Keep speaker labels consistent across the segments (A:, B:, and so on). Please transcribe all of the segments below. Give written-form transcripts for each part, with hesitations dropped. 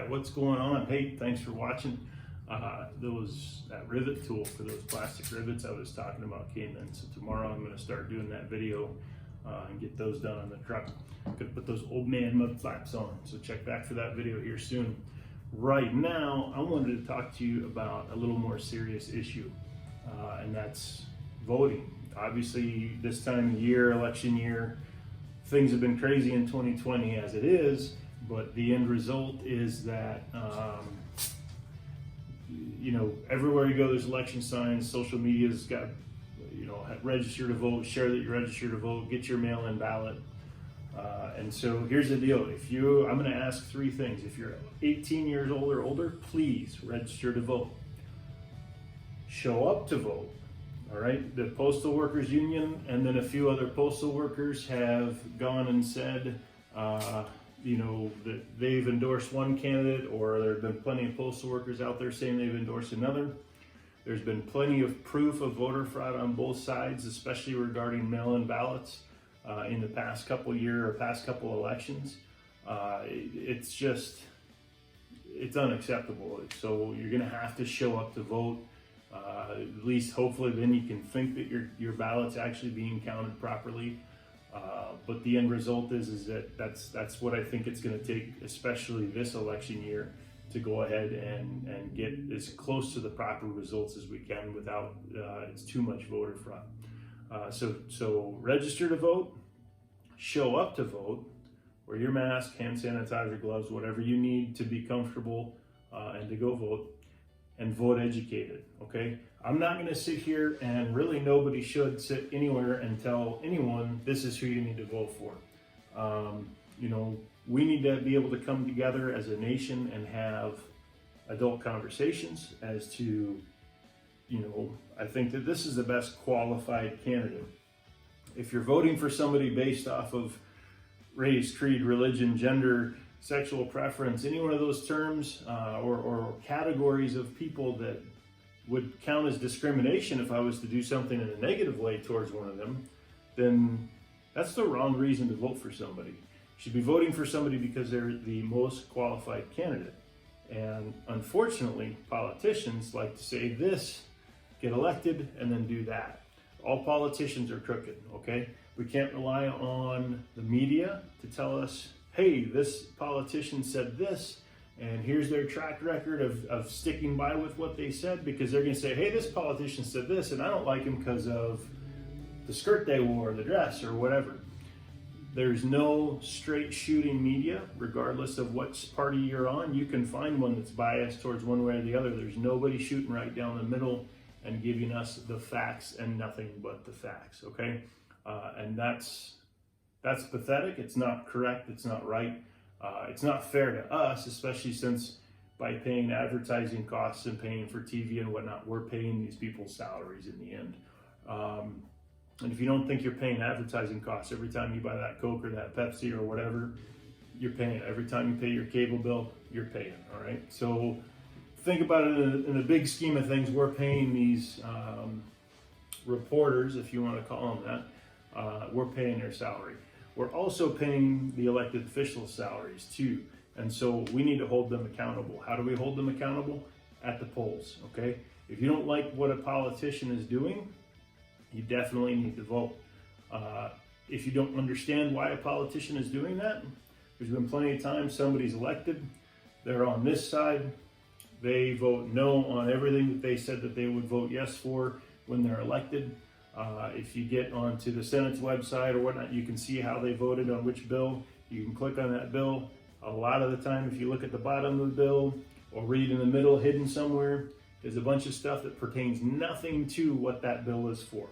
A: Alright, what's going on? Hey, thanks for watching. That rivet tool for those plastic rivets I was talking about came in. So tomorrow I'm going to start doing that video and get those done on the truck. I'm going to put those old man mud flaps on. So check back for that video here soon. Right now, I wanted to talk to you about a little more serious issue, and that's voting. Obviously, this time of year, election year, things have been crazy in 2020 as it is, but the end result is that everywhere you go there's election signs. Social media's got, register to vote, share that you register to vote, get your mail-in ballot. And so here's the deal. I'm going to ask three things. If you're 18 years old or older, please register to vote. Show up to vote. All right. The Postal Workers Union and then a few other postal workers have gone and said, that they've endorsed one candidate, or there have been plenty of postal workers out there saying they've endorsed another. There's been plenty of proof of voter fraud on both sides, especially regarding mail-in ballots in the past couple elections. It's unacceptable. So you're going to have to show up to vote. At least hopefully then you can think that your ballot's actually being counted properly. But the end result is that that's what I think it's going to take, especially this election year, to go ahead and get as close to the proper results as we can without it's too much voter fraud. So register to vote, show up to vote, wear your mask, hand sanitizer, gloves, whatever you need to be comfortable and to go vote, and vote educated. Okay, I'm not going to sit here, and really nobody should sit anywhere and tell anyone this is who you need to vote for. We need to be able to come together as a nation and have adult conversations as to, I think that this is the best qualified candidate. If you're voting for somebody based off of race, creed, religion, gender, sexual preference, any one of those terms or categories of people that would count as discrimination if I was to do something in a negative way towards one of them, then that's the wrong reason to vote for somebody. You should be voting for somebody because they're the most qualified candidate. And unfortunately, politicians like to say this, get elected, and then do that. All politicians are crooked, okay? We can't rely on the media to tell us, hey, this politician said this, and here's their track record of sticking by with what they said, because they're going to say, hey, this politician said this, and I don't like him because of the skirt they wore, or the dress, or whatever. There's no straight shooting media, regardless of what party you're on. You can find one that's biased towards one way or the other. There's nobody shooting right down the middle and giving us the facts and nothing but the facts, okay? And that's pathetic. It's not correct. It's not right. It's not fair to us, especially since by paying advertising costs and paying for TV and whatnot, we're paying these people's salaries in the end. And if you don't think you're paying advertising costs every time you buy that Coke or that Pepsi or whatever, you're paying. Every time you pay your cable bill, you're paying, all right? So think about it in the big scheme of things. We're paying these reporters, if you want to call them that, we're paying their salary. We're also paying the elected officials' salaries too. And so we need to hold them accountable. How do we hold them accountable? At the polls, okay? If you don't like what a politician is doing, you definitely need to vote. If you don't understand why a politician is doing that, there's been plenty of times somebody's elected, they're on this side, they vote no on everything that they said that they would vote yes for when they're elected. If you get onto the Senate's website or whatnot, you can see how they voted on which bill. You can click on that bill. A lot of the time, if you look at the bottom of the bill or read in the middle, hidden somewhere, there's a bunch of stuff that pertains nothing to what that bill is for.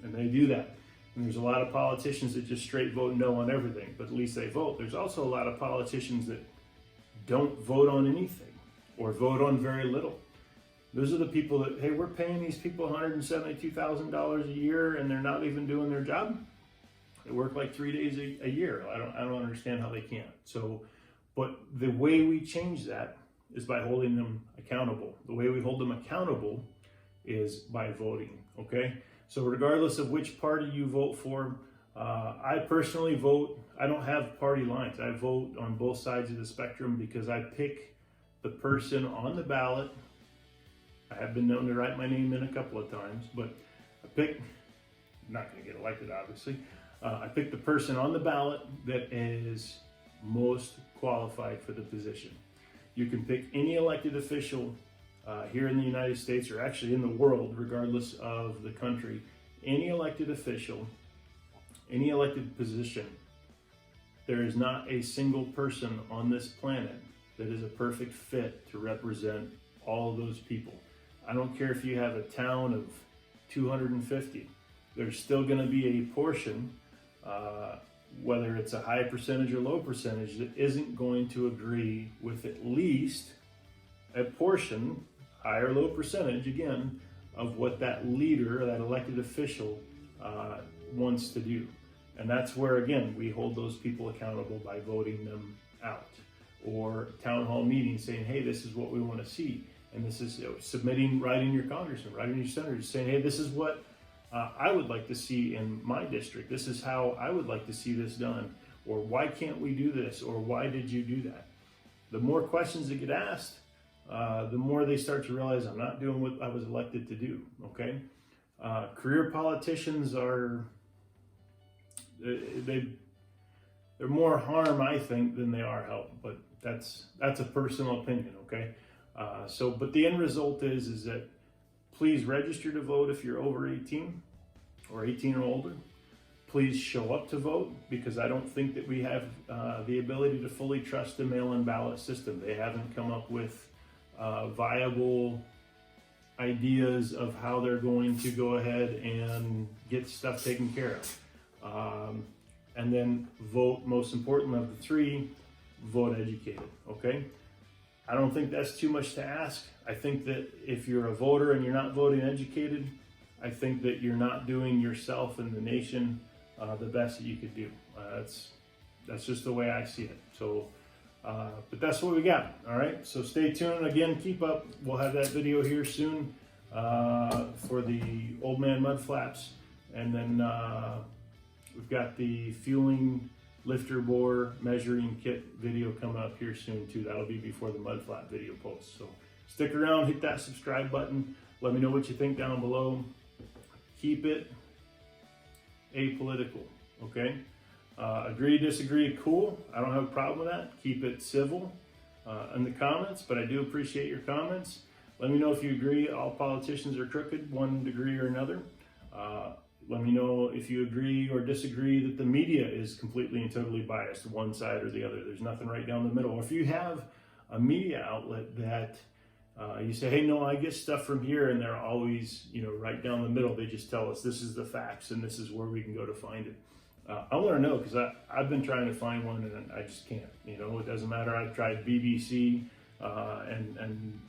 A: And they do that. And there's a lot of politicians that just straight vote no on everything, but at least they vote. There's also a lot of politicians that don't vote on anything or vote on very little. Those are the people that, hey, we're paying these people $172,000 a year and they're not even doing their job. They work like 3 days a year. I don't understand how they can't. So, but the way we change that is by holding them accountable. The way we hold them accountable is by voting, okay? So regardless of which party you vote for, I personally vote, I don't have party lines. I vote on both sides of the spectrum because I pick the person on the ballot. I have been known to write my name in a couple of times, but I'm not going to get elected, obviously. I picked the person on the ballot that is most qualified for the position. You can pick any elected official here in the United States, or actually in the world, regardless of the country. Any elected official, any elected position, there is not a single person on this planet that is a perfect fit to represent all of those people. I don't care if you have a town of 250, there's still going to be a portion, whether it's a high percentage or low percentage, that isn't going to agree with at least a portion, high or low percentage, again, of what that leader, that elected official wants to do. And that's where, again, we hold those people accountable by voting them out. Or town hall meetings saying, hey, this is what we want to see. And this is submitting, writing your congressman, writing your senators, saying, hey, this is what I would like to see in my district. This is how I would like to see this done. Or why can't we do this? Or why did you do that? The more questions that get asked, the more they start to realize I'm not doing what I was elected to do, okay? Career politicians are, they're more harm, I think, than they are help, but that's a personal opinion, okay? But the end result is that please register to vote if you're over 18 or 18 or older. Please show up to vote, because I don't think that we have the ability to fully trust the mail-in ballot system. They haven't come up with viable ideas of how they're going to go ahead and get stuff taken care of. And then vote, most important of the three, vote educated, okay? I don't think that's too much to ask. I think that if you're a voter and you're not voting educated, I think that you're not doing yourself and the nation the best that you could do. That's just the way I see it. So, but that's what we got, all right? So stay tuned. Again, keep up. We'll have that video here soon for the Old Man Mud Flaps. And then we've got the fueling lifter bore measuring kit video coming up here soon too. That'll be before the mud flap video posts. So stick around, hit that subscribe button. Let me know what you think down below. Keep it apolitical, okay? Agree, disagree, cool. I don't have a problem with that. Keep it civil in the comments, but I do appreciate your comments. Let me know if you agree all politicians are crooked, one degree or another. Let me know if you agree or disagree that the media is completely and totally biased, one side or the other. There's nothing right down the middle. Or if you have a media outlet that you say, hey, no, I get stuff from here, and they're always, right down the middle. They just tell us this is the facts and this is where we can go to find it. I want to know, because I've been trying to find one and I just can't. It doesn't matter. I've tried BBC and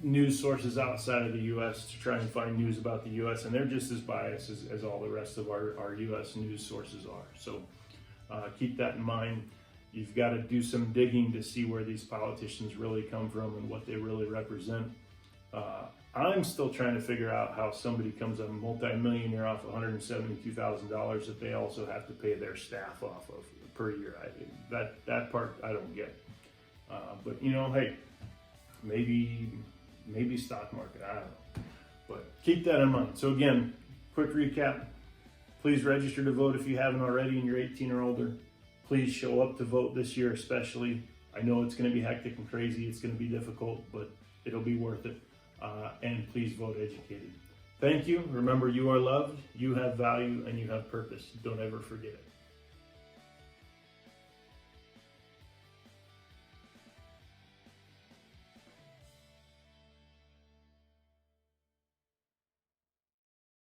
A: news sources outside of the U.S. to try and find news about the U.S., and they're just as biased as all the rest of our U.S. news sources are. So keep that in mind. You've got to do some digging to see where these politicians really come from and what they really represent. I'm still trying to figure out how somebody comes a multi-millionaire off $172,000 that they also have to pay their staff off of per year. That part I don't get. But hey, maybe stock market, I don't know. But keep that in mind. So again, quick recap. Please register to vote if you haven't already and you're 18 or older. Please show up to vote this year especially. I know it's going to be hectic and crazy. It's going to be difficult, but it'll be worth it. And please vote educated. Thank you. Remember, you are loved, you have value, and you have purpose. Don't ever forget it.